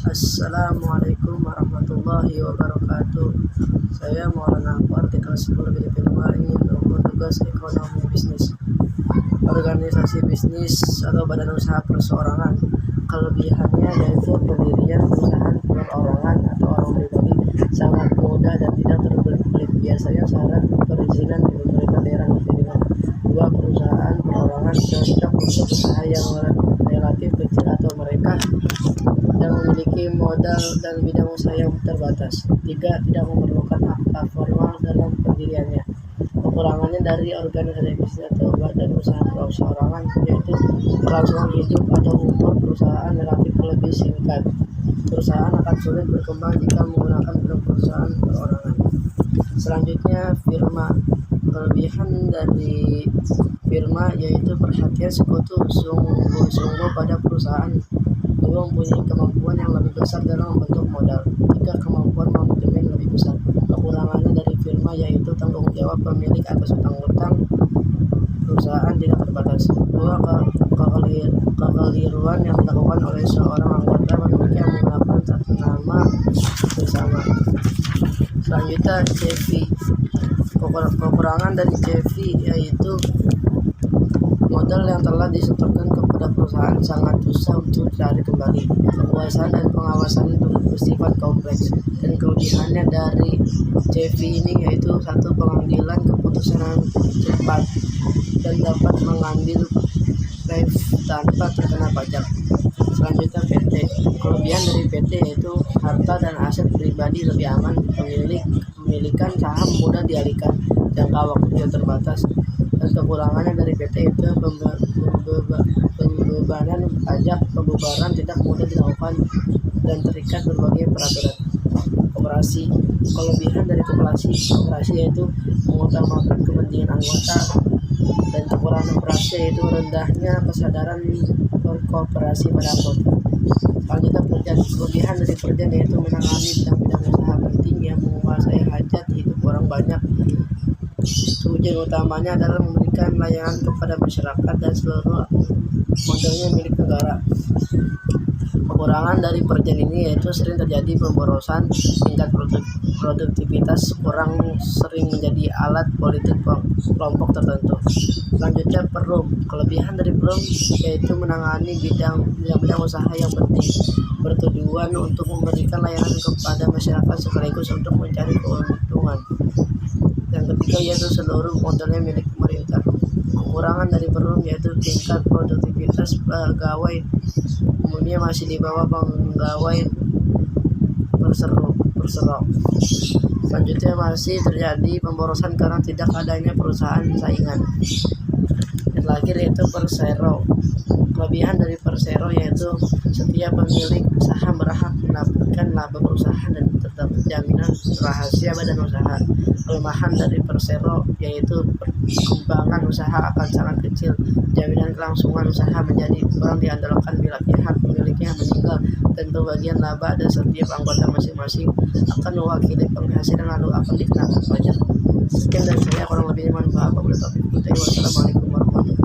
Assalamualaikum warahmatullahi wabarakatuh. Saya Maulana Akbar di kelas 10 BDP 2 ingin melakukan tugas ekonomi bisnis. Organisasi bisnis atau badan usaha perseorangan. Kelebihannya yaitu pendirian perusahaan perorangan atau orang pribadi sangat mudah dan tidak terbelit-belit. Biasanya syarat perizinan di pemerintah daerah diterima. Dua, perusahaan perorangan cocok untuk usaha yang relatif kecil atau mereka yang memiliki modal dan bidang usaha yang terbatas. Tiga, tidak memerlukan akta formal dalam pendiriannya. Kekurangannya dari organisasi bisnis atau badan usaha perseorangan yaitu kelangsungan hidup atau umur perusahaan relatif lebih singkat. Perusahaan akan sulit berkembang jika menggunakan perusahaan perorangan. Selanjutnya, firma. Kelebihan dari firma yaitu perhatian sekutu sungguh-sungguh pada perusahaan. Dua, mempunyai kemampuan yang lebih besar dalam membentuk modal. Tiga, kemampuan manajemen lebih besar. Kekurangannya dari firma yaitu tanggung jawab pemilik atas utang-utang perusahaan tidak terbatas. Dua, kekeliruan yang dilakukan oleh seorang anggota memiliki menggunakan satu nama bersama. Selanjutnya, CV. Kekurangan dari CV yaitu modal yang telah disetorkan kepada perusahaan sangat susah untuk dicari kembali. Kekuasaan dan pengawasan itu bersifat kompleks. Dan kelebihannya dari CV ini yaitu satu, pengambilan keputusan yang cepat dan dapat mengambil live tanpa terkena pajak. Selanjutnya, PT. Kelebihan dari PT yaitu harta dan aset pribadi lebih aman, pemilikan saham mudah dialihkan, jangka waktu yang terbatas. Dan kekurangannya dari PT itu pembebanan pajak, pembubaran tidak mudah dilakukan dan terikat berbagai peraturan. Koperasi. Kelebihan dari koperasi yaitu mengutamakan kepentingan anggota, dan kekurangan koperasi yaitu rendahnya kesadaran berkooperasi pada anggota. Selanjutnya, Perjan. Kelebihan dari Perjan yaitu menangani bidang-bidang usaha penting yang menguasai hajat hidup orang banyak. Tujuan utamanya adalah memberikan layanan kepada masyarakat dan seluruh modalnya milik negara. Kekurangan dari Perjan ini yaitu sering terjadi pemborosan, tingkat produktivitas kurang, sering menjadi alat politik kelompok tertentu. Selanjutnya, Perum. Kelebihan dari Perum yaitu menangani bidang-bidang usaha yang penting, bertujuan untuk memberikan layanan kepada masyarakat sekaligus untuk mencari keuntungan. Yang ketiga yaitu seluruh modalnya milik pemerintah. Kekurangan dari Perum yaitu tingkat produktivitas pegawai umumnya masih di bawah pegawai perserok. Selanjutnya, masih terjadi pemborosan karena tidak adanya perusahaan saingan. Dan terakhir yaitu Persero. Kelebihan dari Persero yaitu setiap pemilik saham berhak mendapatkan laba perusahaan dan terdapat jaminan rahasia badan usaha. Kelemahan dari Persero yaitu perkembangan usaha akan sangat kecil. Jaminan kelangsungan usaha menjadi kurang diandalkan bila pihak pemiliknya meninggal. Tentu bagian laba dan setiap anggota masing-masing akan mewakili penghasilan lalu akan dikenakan pajak. Sekian dari saya, kurang lebihnya mohon maaf. Wassalamualaikum warahmatullahi wabarakatuh.